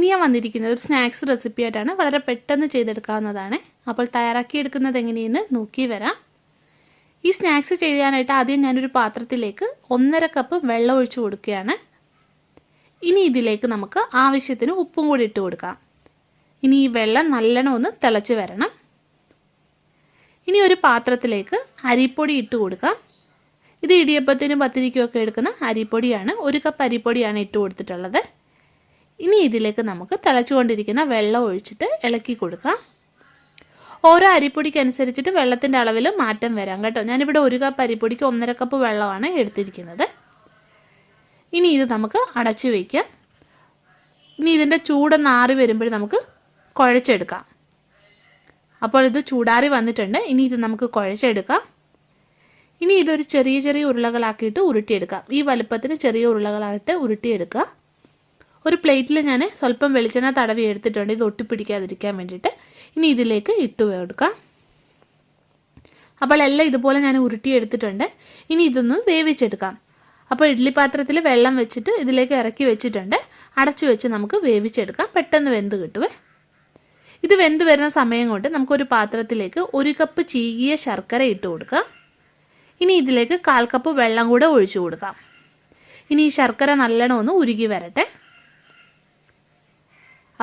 ഇനി ഞാൻ വന്നിരിക്കുന്നത് ഒരു സ്നാക്സ് റെസിപ്പി ആയിട്ടാണ്. വളരെ പെട്ടെന്ന് ചെയ്തെടുക്കാവുന്നതാണ്. അപ്പോൾ തയ്യാറാക്കിയെടുക്കുന്നത് എങ്ങനെയെന്ന് നോക്കി വരാം. ഈ സ്നാക്സ് ചെയ്യാനായിട്ട് ആദ്യം ഞാനൊരു പാത്രത്തിലേക്ക് 1.5 കപ്പ് വെള്ളം ഒഴിച്ച് കൊടുക്കുകയാണ്. ഇനി ഇതിലേക്ക് നമുക്ക് ആവശ്യത്തിന് ഉപ്പും കൂടി ഇട്ട് കൊടുക്കാം. ഇനി ഈ വെള്ളം നല്ലോണം ഒന്ന് തിളച്ച് വരണം. ഇനി ഒരു പാത്രത്തിലേക്ക് അരിപ്പൊടി ഇട്ട് കൊടുക്കാം. ഇത് ഇടിയപ്പത്തിനും പത്തിരിക്കുമൊക്കെ എടുക്കുന്ന അരിപ്പൊടിയാണ്. 1 കപ്പ് അരിപ്പൊടിയാണ് ഇട്ട് കൊടുത്തിട്ടുള്ളത്. ഇനി ഇതിലേക്ക് നമുക്ക് തിളച്ചുകൊണ്ടിരിക്കുന്ന വെള്ളം ഒഴിച്ചിട്ട് ഇളക്കി കൊടുക്കാം. ഓരോ അരിപ്പൊടിക്ക് അനുസരിച്ചിട്ട് വെള്ളത്തിൻ്റെ അളവിൽ മാറ്റം വരാം കേട്ടോ. ഞാനിവിടെ 1 കപ്പ് അരിപ്പൊടിക്ക് 1.5 കപ്പ് വെള്ളമാണ് എടുത്തിരിക്കുന്നത്. ഇനി ഇത് നമുക്ക് അടച്ചു വയ്ക്കാം. ഇനി ഇതിൻ്റെ ചൂടൊന്ന് ആറി വരുമ്പോൾ നമുക്ക് കുഴച്ചെടുക്കാം. അപ്പോൾ ഇത് ചൂടാറി വന്നിട്ടുണ്ട്. ഇനി ഇത് നമുക്ക് കുഴച്ചെടുക്കാം. ഇനി ഇതൊരു ചെറിയ ചെറിയ ഉരുളകളാക്കിയിട്ട് ഉരുട്ടിയെടുക്കാം. ഈ വലുപ്പത്തിന് ചെറിയ ഉരുളകളായിട്ട് ഉരുട്ടിയെടുക്കുക. ഒരു പ്ലേറ്റിൽ ഞാൻ സ്വല്പം വെളിച്ചെണ്ണ തടവി എടുത്തിട്ടുണ്ട്, ഇത് ഒട്ടിപ്പിടിക്കാതിരിക്കാൻ വേണ്ടിയിട്ട്. ഇനി ഇതിലേക്ക് ഇട്ട് കൊടുക്കാം. അപ്പോൾ എല്ലാം ഇതുപോലെ ഞാൻ ഉരുട്ടിയെടുത്തിട്ടുണ്ട്. ഇനി ഇതൊന്ന് വേവിച്ചെടുക്കാം. അപ്പോൾ ഇഡ്ഡലി പാത്രത്തിൽ വെള്ളം വെച്ചിട്ട് ഇതിലേക്ക് ഇറക്കി വെച്ചിട്ടുണ്ട്. അടച്ചു വെച്ച് നമുക്ക് വേവിച്ചെടുക്കാം. പെട്ടെന്ന് വെന്ത് കിട്ടുവേ. ഇത് വെന്ത് വരുന്ന സമയം കൊണ്ട് നമുക്കൊരു പാത്രത്തിലേക്ക് 1 കപ്പ് ചീകിയ ശർക്കര ഇട്ട് കൊടുക്കാം. ഇനി ഇതിലേക്ക് 1/4 കപ്പ് വെള്ളം കൂടെ ഒഴിച്ചു കൊടുക്കാം. ഇനി ഈ ശർക്കര നല്ലോണം ഒന്ന് ഉരുകി വരട്ടെ.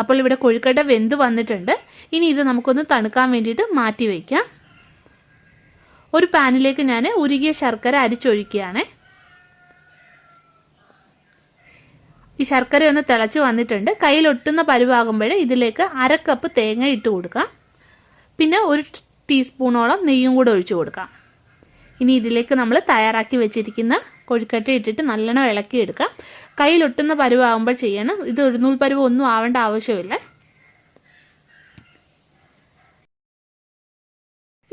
അപ്പോൾ ഇവിടെ കൊഴുക്കട്ട വെന്ത് വന്നിട്ടുണ്ട്. ഇനി ഇത് നമുക്കൊന്ന് തണുക്കാൻ വേണ്ടിയിട്ട് മാറ്റി വയ്ക്കാം. ഒരു പാനിലേക്ക് ഞാൻ ഉരുകിയ ശർക്കര അരിച്ചൊഴിക്കുകയാണ്. ഈ ശർക്കര ഒന്ന് തിളച്ച് വന്നിട്ടുണ്ട്. കയ്യിലൊട്ടുന്ന പരുവാകുമ്പോൾ ഇതിലേക്ക് 1/2 കപ്പ് തേങ്ങ ഇട്ട് കൊടുക്കാം. പിന്നെ 1 ടീസ്പൂണോളം നെയ്യും കൂടെ ഒഴിച്ചു കൊടുക്കാം. ഇനി ഇതിലേക്ക് നമ്മൾ തയ്യാറാക്കി വെച്ചിരിക്കുന്ന കൊഴുക്കട്ട ഇട്ടിട്ട് നല്ലോണം ഇളക്കിയെടുക്കാം. കയ്യിലൊട്ടുന്ന പരുവാകുമ്പോൾ ചെയ്യണം. ഇത് ഒരു നൂൽ പരുവ് ഒന്നും ആവേണ്ട ആവശ്യമില്ല.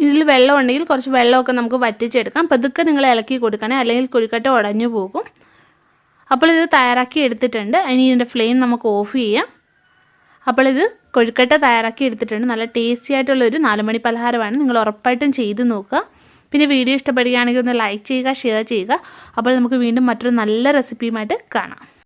ഇതിൽ വെള്ളം ഉണ്ടെങ്കിൽ കുറച്ച് വെള്ളമൊക്കെ നമുക്ക് വറ്റിച്ചെടുക്കാം. പതുക്കെ നിങ്ങൾ ഇളക്കി കൊടുക്കണേ, അല്ലെങ്കിൽ കൊഴുക്കട്ട ഉടഞ്ഞു പോകും. അപ്പോൾ ഇത് തയ്യാറാക്കി എടുത്തിട്ടുണ്ട്. ഇനി ഇതിൻ്റെ ഫ്ലെയിം നമുക്ക് ഓഫ് ചെയ്യാം. അപ്പോൾ ഇത് കൊഴുക്കട്ട തയ്യാറാക്കി എടുത്തിട്ടുണ്ട്. നല്ല ടേസ്റ്റി ആയിട്ടുള്ളൊരു 4 മണി പലഹാരമാണ്. നിങ്ങൾ ഉറപ്പായിട്ടും ചെയ്ത് നോക്കുക. പിന്നെ വീഡിയോ ഇഷ്ടപ്പെടുകയാണെങ്കിൽ ഒന്ന് ലൈക്ക് ചെയ്യുക, ഷെയർ ചെയ്യുക. അപ്പോൾ നമുക്ക് വീണ്ടും മറ്റൊരു നല്ല റെസിപ്പിയുമായിട്ട് കാണാം.